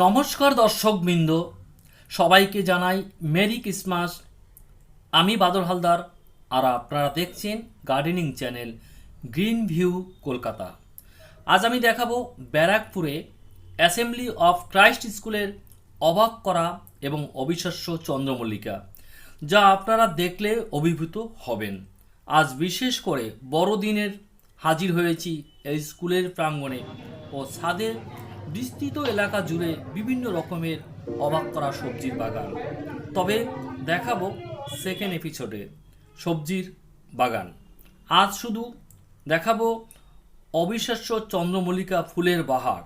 নমস্কার দর্শকবৃন্দ, সবাইকে জানাই মেরি ক্রিসমাস। আমি বাদর হালদার, আর আপনারা দেখছেন gardening channel green view Kolkata. আজ আমি দেখাবো ব্যারাকপুরে অ্যাসেম্বলি অফ ক্রাইস্ট স্কুলের অবাক করা এবং অবিশ্বাস্য চন্দ্রমল্লিকা, যা আপনারা দেখলে অভিভূত হবেন। আজ বিশেষ করে বড়দিনের হাজির হয়েছি এই স্কুলের প্রাঙ্গণে ও ছাদে বিস্তৃত এলাকা জুড়ে বিভিন্ন রকমের অবাক করা সবজির বাগান। তবে দেখাবো সেকেন্ড এপিসোডে সবজির বাগান। আজ শুধু দেখাবো অবিশ্বাস্য চন্দ্রমল্লিকা ফুলের বাহার।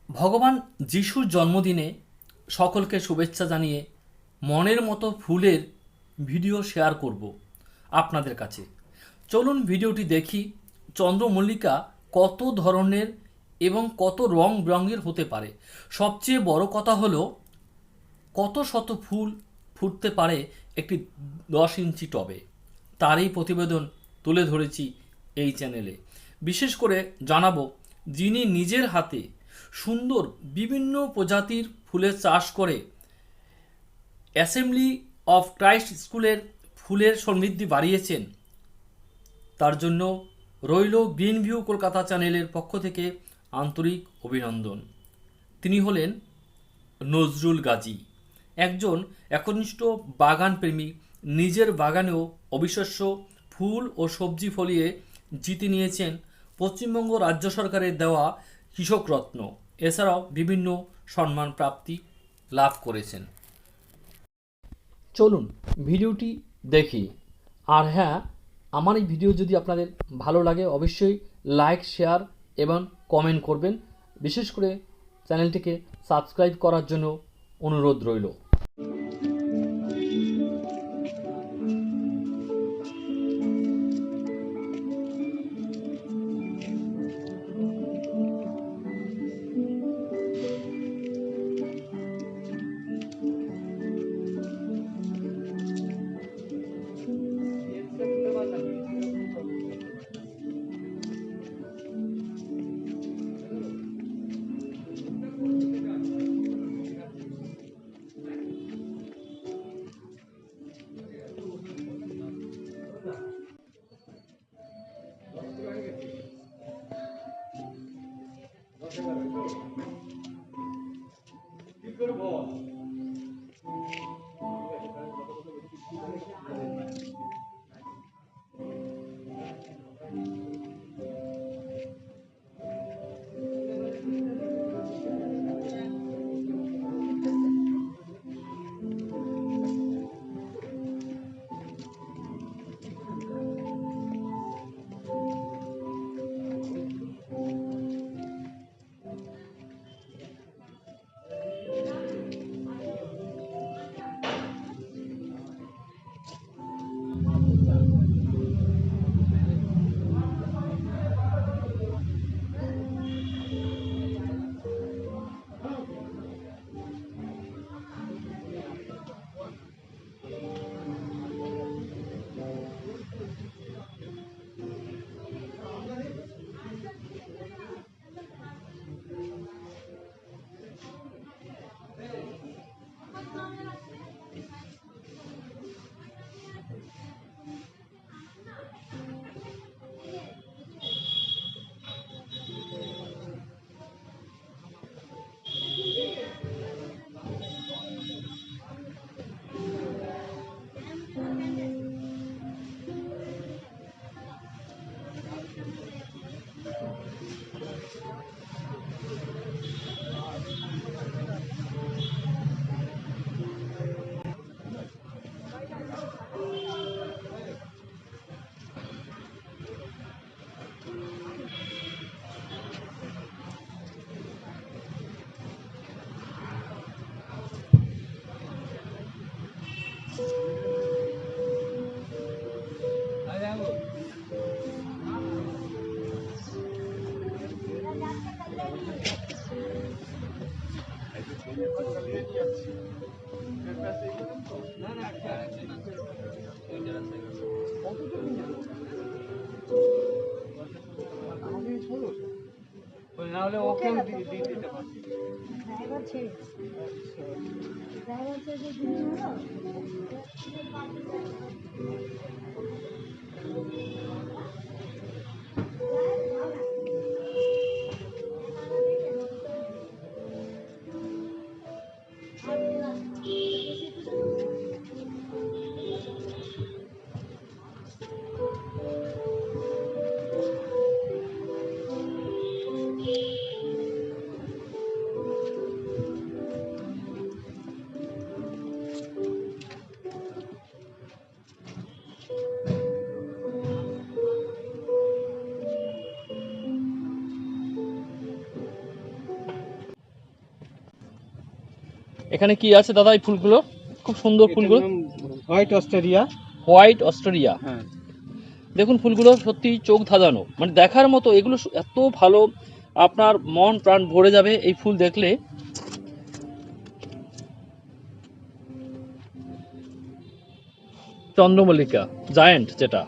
ভগবান যিশুর জন্মদিনে সকলকে শুভেচ্ছা জানিয়ে মনের মতো ফুলের ভিডিও শেয়ার করব আপনাদের কাছে। চলুন ভিডিওটি দেখি চন্দ্রমল্লিকা কত ধরনের এবং কত রং বেরঙের হতে পারে। সবচেয়ে বড় কথা হলো কত শত ফুল ফুটতে পারে একটি 10 ইঞ্চি টবে। তারই প্রতিবেদন তুলে ধরেছি এই চ্যানেলে। বিশেষ করে জানাবো যিনি নিজের হাতে সুন্দর বিভিন্ন প্রজাতির ফুলের চাষ করে অ্যাসেম্বলি অফ ক্রাইস্ট স্কুলের ফুলের সমৃদ্ধি বাড়িয়েছেন। তার জন্য রইল গ্রিন ভিউ কলকাতা চ্যানেলের পক্ষ থেকে আন্তরিক অভিনন্দন। তিনি হলেন নজরুল গাজী, একজন একনিষ্ঠ বাগান প্রেমী। নিজের বাগানেও অবিশ্বাস্য ফুল ও সবজি ফলিয়ে জিতে নিয়েছেন পশ্চিমবঙ্গ রাজ্য সরকারের দেওয়া কৃষক রত্ন। এছাড়াও বিভিন্ন সম্মান প্রাপ্তি লাভ করেছেন। চলুন ভিডিওটি দেখি। আর হ্যাঁ, আমার এই ভিডিও যদি আপনাদের ভালো লাগে অবশ্যই লাইক, শেয়ার এবং কমেন্ট করবেন। বিশেষ করে চ্যানেলটিকে সাবস্ক্রাইব করার জন্য অনুরোধ রইল। না হলে ওকেও দিয়ে দিতে পারবে। এখানে কি আছে দাদা এই ফুলগুলো? খুব সুন্দর ফুলগুলো, হোয়াইট অস্ট্রেলিয়া। White Australia. হ্যাঁ, দেখুন ফুলগুলো সত্যি চোখ ধাঁধানো, মানে দেখার মতো। এগুলো এত ভালো, আপনার মন প্রাণ ভরে যাবে এই ফুল দেখলে। চন্দ্রমল্লিকা জায়ান্ট যেটা,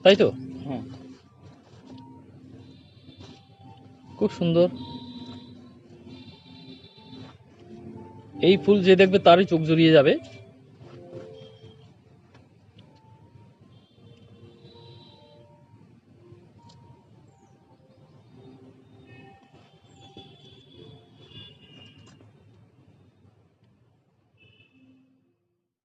তাই তো? হ্যাঁ। খুব সুন্দর। এই ফুল যে দেখবে তারই চোখ জুড়িয়ে যাবে।